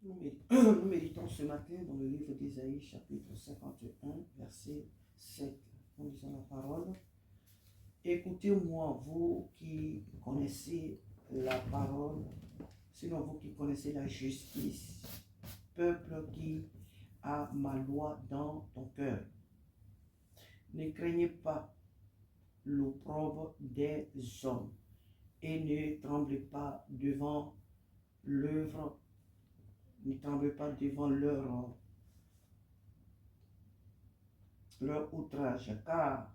Nous méditons ce matin dans le livre d'Ésaïe, chapitre 51, verset 7, en disant la parole. Écoutez-moi, vous qui connaissez la parole, sinon vous qui connaissez la justice, peuple qui a ma loi dans ton cœur. Ne craignez pas l'opprobre des hommes et ne tremblez pas devant l'œuvre, ne tremblez pas devant leur outrage, car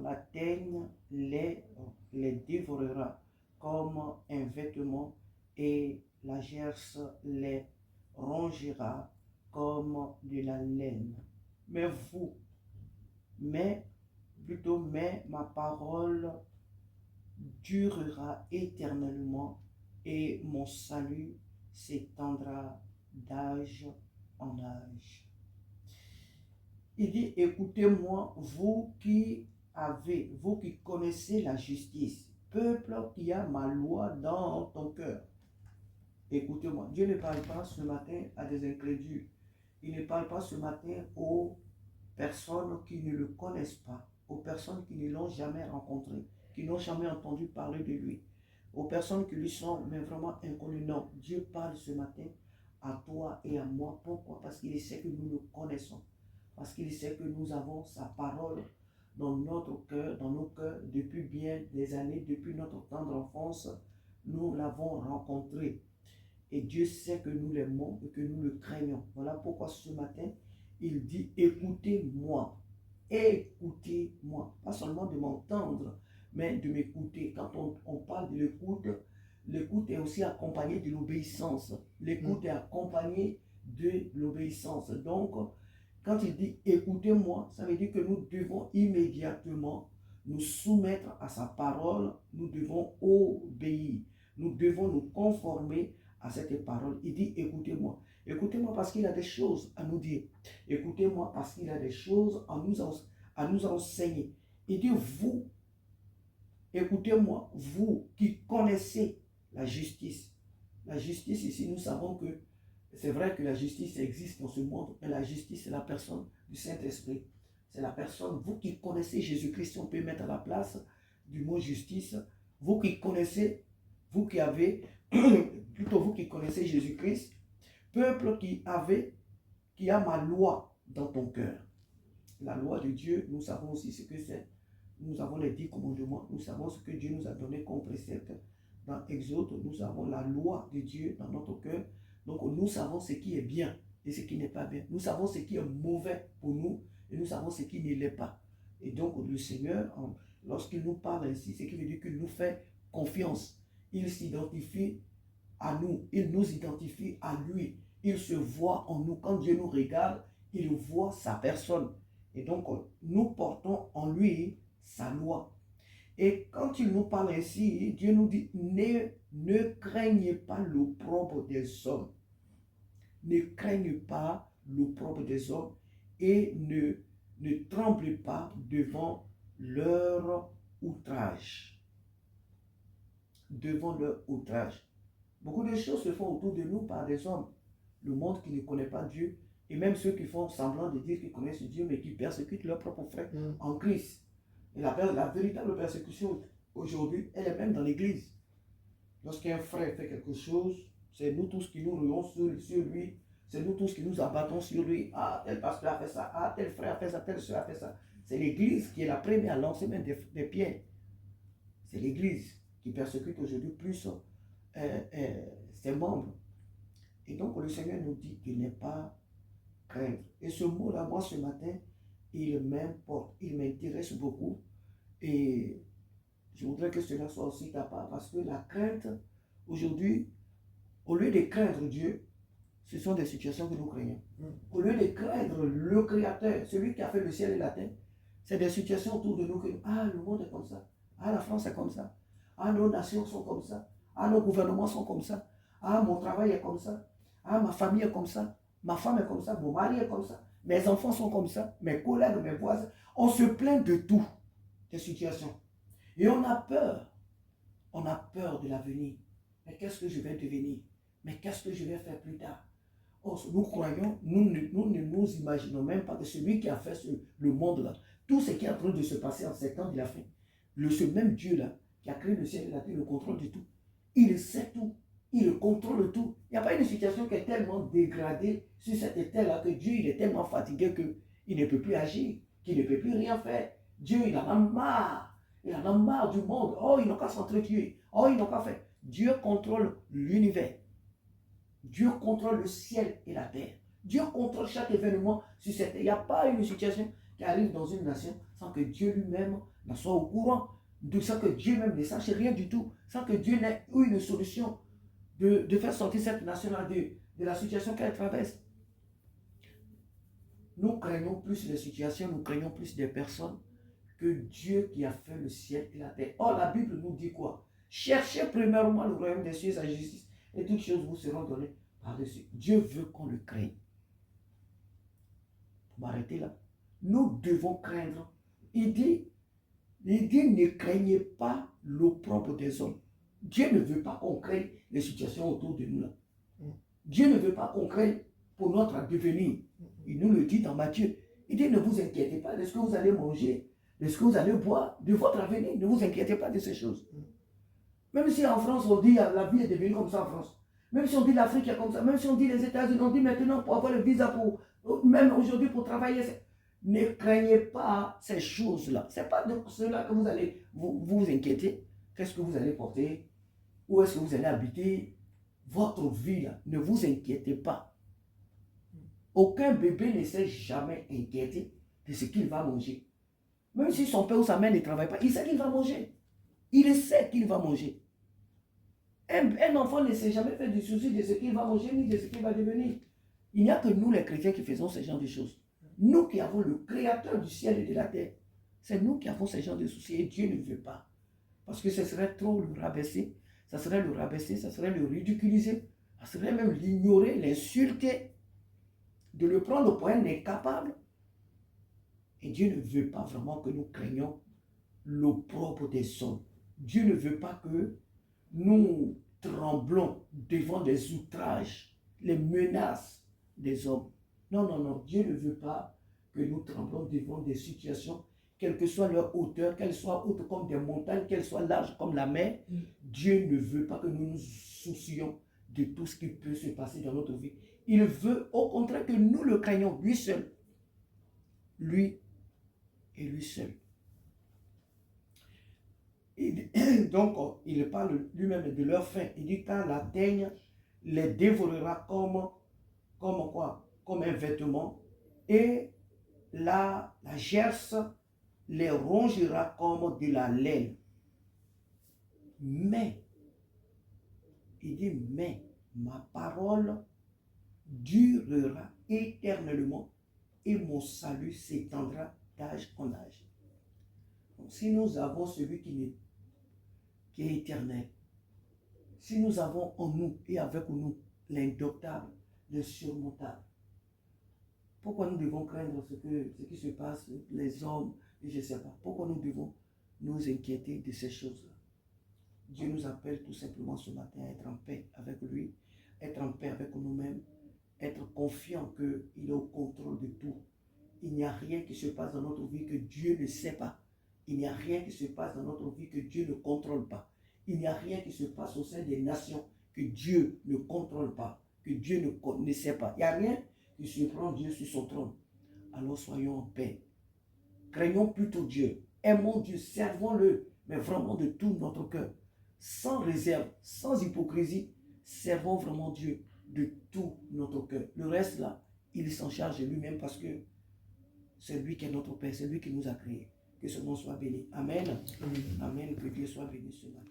la teigne les dévorera comme un vêtement et la gerce les rongera comme de la laine. Mais ma parole durera éternellement et mon salut s'étendra d'âge en âge. Il dit, écoutez-moi, vous qui connaissez la justice, peuple qui a ma loi dans ton cœur. Écoutez-moi, Dieu ne parle pas ce matin à des incrédules. Il ne parle pas ce matin aux personnes qui ne le connaissent pas, aux personnes qui ne l'ont jamais rencontré, qui n'ont jamais entendu parler de lui, aux personnes qui lui sont mais vraiment inconnues. Non, Dieu parle ce matin à toi et à moi. Pourquoi? Parce qu'il sait que nous le connaissons. Parce qu'il sait que nous avons sa parole dans notre cœur, dans nos cœurs, depuis bien des années, depuis notre tendre enfance, nous l'avons rencontré. Et Dieu sait que nous l'aimons et que nous le craignons. Voilà pourquoi ce matin, il dit, écoutez-moi, écoutez-moi. Pas seulement de m'entendre, mais de m'écouter. Quand on parle de l'écoute, l'écoute est aussi accompagnée de l'obéissance. L'écoute est accompagnée de l'obéissance. Donc, quand il dit écoutez-moi, ça veut dire que nous devons immédiatement nous soumettre à sa parole, nous devons obéir, nous devons nous conformer à cette parole. Il dit écoutez-moi. Écoutez-moi parce qu'il a des choses à nous dire. Écoutez-moi parce qu'il a des choses à nous enseigner. Il dit vous, écoutez-moi, vous qui connaissez la justice. La justice ici, nous savons que c'est vrai que la justice existe dans ce monde, mais la justice, c'est la personne du Saint-Esprit. C'est la personne, vous qui connaissez Jésus-Christ, on peut mettre à la place du mot justice. Vous qui connaissez, vous qui avez, plutôt vous qui connaissez Jésus-Christ, peuple qui a ma loi dans ton cœur. La loi de Dieu, nous savons aussi ce que c'est. Nous avons les 10 commandements, nous savons ce que Dieu nous a donné comme précepte. Dans Exode, nous avons la loi de Dieu dans notre cœur. Donc nous savons ce qui est bien et ce qui n'est pas bien. Nous savons ce qui est mauvais pour nous et nous savons ce qui ne l'est pas. Et donc le Seigneur, lorsqu'il nous parle ainsi, ce qui veut dire qu'il nous fait confiance. Il s'identifie à nous, il nous identifie à lui. Il se voit en nous. Quand Dieu nous regarde, il voit sa personne. Et donc nous portons en lui sa loi. Et quand il nous parle ainsi, Dieu nous dit, ne craignez pas l'opprobre des hommes. Ne craignez pas l'opprobre des hommes et ne tremblez pas devant leur outrage. Devant leur outrage. Beaucoup de choses se font autour de nous par des hommes. Le monde qui ne connaît pas Dieu, et même ceux qui font semblant de dire qu'ils connaissent Dieu, mais qui persécutent leurs propres frères en Christ. Et la véritable persécution aujourd'hui, elle est même dans l'église. Lorsqu'un frère fait quelque chose, c'est nous tous qui nous ruons sur lui, c'est nous tous qui nous abattons sur lui. Ah, tel pasteur a fait ça, ah, tel frère a fait ça, telle soeur a fait ça. C'est l'église qui est la première à lancer même des pierres. C'est l'église qui persécute aujourd'hui plus ses membres. Et donc le Seigneur nous dit qu'il n'est pas craindre. Et ce mot-là, moi ce matin, il m'importe, il m'intéresse beaucoup. Et je voudrais que cela soit aussi ta part, parce que la crainte, aujourd'hui, au lieu de craindre Dieu, ce sont des situations que nous craignons. Au lieu de craindre le Créateur, celui qui a fait le ciel et la terre, c'est des situations autour de nous que, ah, le monde est comme ça, ah, la France est comme ça, ah, nos nations sont comme ça, ah, nos gouvernements sont comme ça, ah, mon travail est comme ça, ah, ma famille est comme ça, ma femme est comme ça, mon mari est comme ça, mes enfants sont comme ça, mes collègues, mes voisins. On se plaint de tout, des situations. Et on a peur On a peur de l'avenir. Mais qu'est-ce que je vais devenir? Mais qu'est-ce que je vais faire plus tard? Or, nous croyons, nous ne nous imaginons même pas que celui qui a fait le monde là, tout ce qui est en train de se passer en 7 ans, il a fait. Ce même Dieu là, qui a créé le ciel et la terre, le contrôle de tout. Il sait tout. Il contrôle tout. Il n'y a pas une situation qui est tellement dégradée sur cette terre-là que Dieu il est tellement fatigué qu'il ne peut plus agir, qu'il ne peut plus rien faire. Dieu, il en a marre. Il en a marre du monde. Oh, il n'a qu'à s'entretuer. Oh, il n'a qu'à faire. Dieu contrôle l'univers. Dieu contrôle le ciel et la terre. Dieu contrôle chaque événement sur cette terre. Il n'y a pas une situation qui arrive dans une nation sans que Dieu lui-même n'en soit au courant, sans que Dieu même ne sache rien du tout, sans que Dieu n'ait eu une solution de faire sortir cette nation-là de la situation qu'elle traverse. Nous craignons plus les situations, nous craignons plus des personnes que Dieu qui a fait le ciel et la terre. Or, la Bible nous dit quoi? Cherchez premièrement le royaume des cieux et sa justice, et toutes choses vous seront données par-dessus. Dieu veut qu'on le craigne. Pour m'arrêter là. Nous devons craindre. Il dit, ne craignez pas l'opprobre des hommes. Dieu ne veut pas qu'on craigne les situations autour de nous là. Dieu ne veut pas qu'on craigne pour notre devenir. Il nous le dit dans Matthieu. Il dit, ne vous inquiétez pas de ce que vous allez manger, de ce que vous allez boire, de votre avenir. Ne vous inquiétez pas de ces choses. Même si en France, on dit la vie est devenue comme ça en France. Même si on dit l'Afrique est comme ça. Même si on dit les États-Unis, on dit maintenant pour avoir le visa, même aujourd'hui pour travailler. Ne craignez pas ces choses-là. Ce n'est pas de cela que vous allez vous inquiéter. Qu'est-ce que vous allez porter? Où est-ce que vous allez habiter? Votre vie, là, ne vous inquiétez pas. Aucun bébé ne s'est jamais inquiété de ce qu'il va manger. Même si son père ou sa mère ne travaille pas, il sait qu'il va manger. Il sait qu'il va manger. Un enfant ne s'est jamais fait du souci de ce qu'il va manger ni de ce qu'il va devenir. Il n'y a que nous les chrétiens qui faisons ce genre de choses. Nous qui avons le créateur du ciel et de la terre. C'est nous qui avons ce genre de soucis et Dieu ne veut pas. Parce que ce serait trop le rabaisser. Ça serait le rabaisser, ça serait le ridiculiser. Ça serait même l'ignorer, l'insulter. De le prendre pour un incapable. Et Dieu ne veut pas vraiment que nous craignions l'opprobre des hommes. Dieu ne veut pas que nous tremblons devant les outrages, les menaces des hommes. Non, non, non. Dieu ne veut pas que nous tremblons devant des situations, quelle que soit leur hauteur, qu'elles soient hautes comme des montagnes, qu'elles soient larges comme la mer. Dieu ne veut pas que nous nous soucions de tout ce qui peut se passer dans notre vie. Il veut au contraire que nous le craignons, lui seul. Lui et lui seul. Donc, il parle lui-même de leur faim. Il dit quand la teigne les dévorera comme quoi? Comme un vêtement. Et la gerce les rongera comme de la laine. Mais, il dit, mais ma parole durera éternellement et mon salut s'étendra d'âge en âge. Donc, si nous avons celui qui est éternel, si nous avons en nous et avec nous l'indomptable, l'insurmontable, pourquoi nous devons craindre ce qui se passe, les hommes, et je ne sais pas, pourquoi nous devons nous inquiéter de ces choses-là? Dieu nous appelle tout simplement ce matin à être en paix avec lui, être en paix avec nous-mêmes, être confiant qu'il est au contrôle de tout. Il n'y a rien qui se passe dans notre vie que Dieu ne sait pas. Il n'y a rien qui se passe dans notre vie que Dieu ne contrôle pas. Il n'y a rien qui se passe au sein des nations que Dieu ne contrôle pas, que Dieu ne sait pas. Il n'y a rien qui surprend Dieu sur son trône. Alors soyons en paix. Craignons plutôt Dieu. Aimons Dieu, servons-le, mais vraiment de tout notre cœur. Sans réserve, sans hypocrisie, servons vraiment Dieu de tout notre cœur. Le reste là, il s'en charge lui-même parce que c'est lui qui est notre Père, c'est lui qui nous a créés. Que son nom soit béni. Amen. Amen. Que Dieu soit béni ce matin.